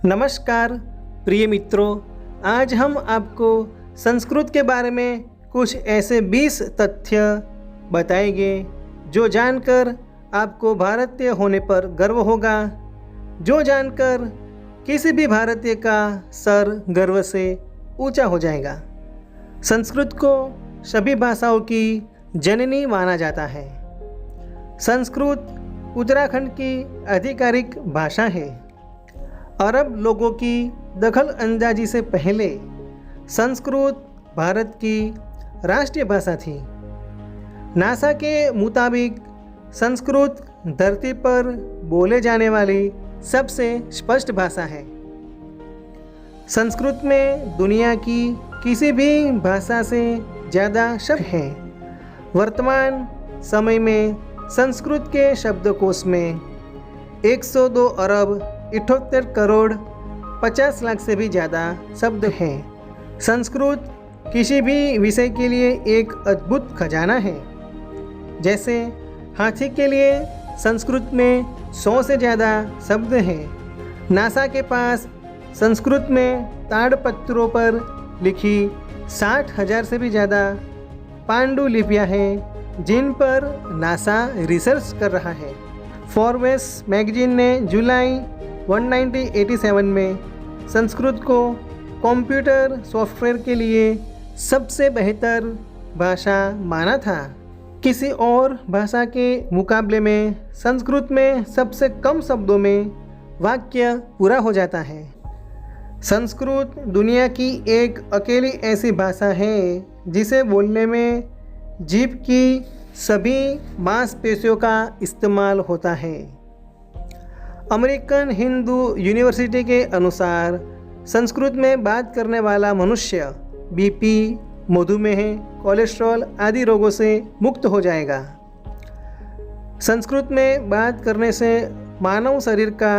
नमस्कार प्रिय मित्रों, आज हम आपको संस्कृत के बारे में कुछ ऐसे 20 तथ्य बताएंगे जो जानकर आपको भारतीय होने पर गर्व होगा, जो जानकर किसी भी भारतीय का सर गर्व से ऊंचा हो जाएगा। संस्कृत को सभी भाषाओं की जननी माना जाता है। संस्कृत उत्तराखंड की आधिकारिक भाषा है। अरब लोगों की दखल अंदाजी से पहले संस्कृत भारत की राष्ट्रीय भाषा थी। नासा के मुताबिक संस्कृत धरती पर बोले जाने वाली सबसे स्पष्ट भाषा है। संस्कृत में दुनिया की किसी भी भाषा से ज़्यादा शब्द हैं। वर्तमान समय में संस्कृत के शब्दकोश में 102 अरब 78 करोड़ 50 लाख से भी ज़्यादा शब्द हैं। संस्कृत किसी भी विषय के लिए एक अद्भुत खजाना है। जैसे हाथी के लिए संस्कृत में 100 से ज़्यादा शब्द हैं। नासा के पास संस्कृत में ताड़पत्रों पर लिखी 60,000 से भी ज़्यादा पांडुलिपियाँ हैं जिन पर नासा रिसर्च कर रहा है। फोर्ब्स मैगजीन ने जुलाई 1987 में संस्कृत को कंप्यूटर सॉफ्टवेयर के लिए सबसे बेहतर भाषा माना था। किसी और भाषा के मुकाबले में संस्कृत में सबसे कम शब्दों में वाक्य पूरा हो जाता है। संस्कृत दुनिया की एक अकेली ऐसी भाषा है जिसे बोलने में जीभ की सभी मांसपेशियों का इस्तेमाल होता है। अमेरिकन हिंदू यूनिवर्सिटी के अनुसार संस्कृत में बात करने वाला मनुष्य बीपी, मधुमेह, कोलेस्ट्रॉल आदि रोगों से मुक्त हो जाएगा। संस्कृत में बात करने से मानव शरीर का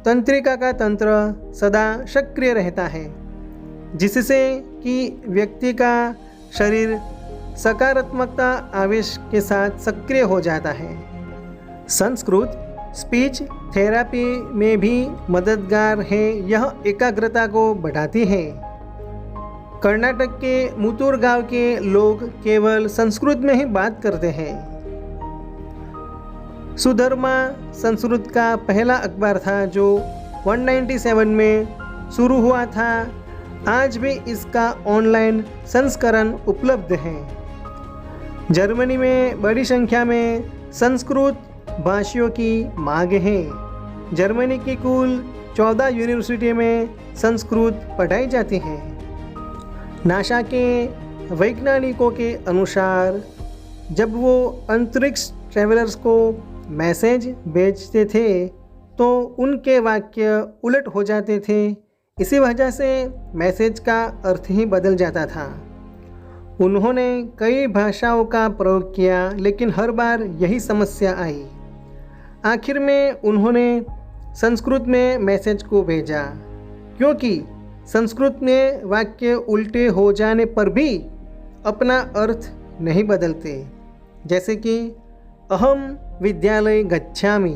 तंत्रिका का तंत्र सदा सक्रिय रहता है, जिससे कि व्यक्ति का शरीर सकारात्मकता आवेश के साथ सक्रिय हो जाता है। संस्कृत स्पीच थेरेपी में भी मददगार है। यह एकाग्रता को बढ़ाती है। कर्नाटक के मुतूर गांव के लोग केवल संस्कृत में ही बात करते हैं। सुधर्मा संस्कृत का पहला अखबार था जो 197 में शुरू हुआ था। आज भी इसका ऑनलाइन संस्करण उपलब्ध है। जर्मनी में बड़ी संख्या में संस्कृत भाषियों की मांग है। जर्मनी की कुल 14 यूनिवर्सिटी में संस्कृत पढ़ाई जाती है। नासा के वैज्ञानिकों के अनुसार जब वो अंतरिक्ष ट्रैवलर्स को मैसेज भेजते थे तो उनके वाक्य उलट हो जाते थे। इसी वजह से मैसेज का अर्थ ही बदल जाता था। उन्होंने कई भाषाओं का प्रयोग किया, लेकिन हर बार यही समस्या आई। आखिर में उन्होंने संस्कृत में मैसेज को भेजा, क्योंकि संस्कृत में वाक्य उल्टे हो जाने पर भी अपना अर्थ नहीं बदलते। जैसे कि अहम विद्यालय गच्छामि,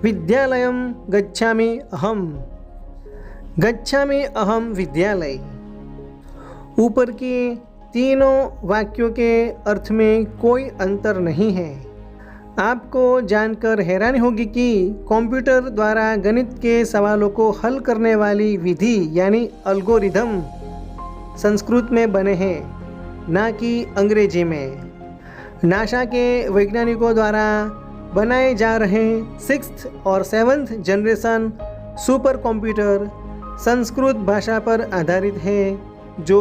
विद्यालयम गच्छामि अहम, गच्छामि अहम विद्यालय। ऊपर के तीनों वाक्यों के अर्थ में कोई अंतर नहीं है। आपको जानकर हैरानी होगी कि कंप्यूटर द्वारा गणित के सवालों को हल करने वाली विधि यानी एल्गोरिथम संस्कृत में बने हैं, ना कि अंग्रेजी में। नासा के वैज्ञानिकों द्वारा बनाए जा रहे 6th और 7th generation super computer Sanskrit भाषा पर आधारित है, जो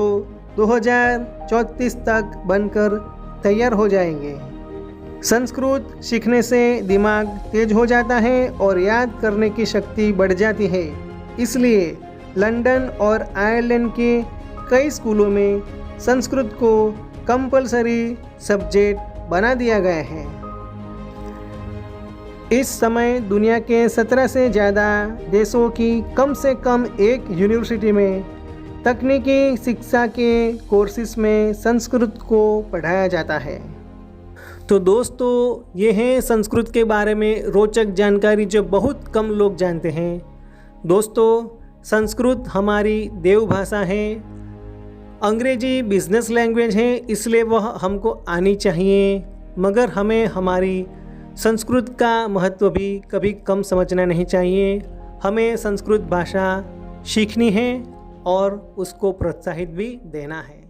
2034 तक बनकर तैयार हो जाएंगे। संस्कृत सीखने से दिमाग तेज हो जाता है और याद करने की शक्ति बढ़ जाती है। इसलिए लंदन और आयरलैंड के कई स्कूलों में संस्कृत को कंपलसरी सब्जेक्ट बना दिया गया है। इस समय दुनिया के 17 से ज़्यादा देशों की कम से कम एक यूनिवर्सिटी में तकनीकी शिक्षा के कोर्सेज में संस्कृत को पढ़ाया जाता है। तो दोस्तों, ये है संस्कृत के बारे में रोचक जानकारी जो बहुत कम लोग जानते हैं। दोस्तों, संस्कृत हमारी देवभाषा है, अंग्रेजी बिजनेस लैंग्वेज है, इसलिए वह हमको आनी चाहिए, मगर हमें हमारी संस्कृत का महत्व भी कभी कम समझना नहीं चाहिए। हमें संस्कृत भाषा सीखनी है और उसको प्रोत्साहित भी देना है।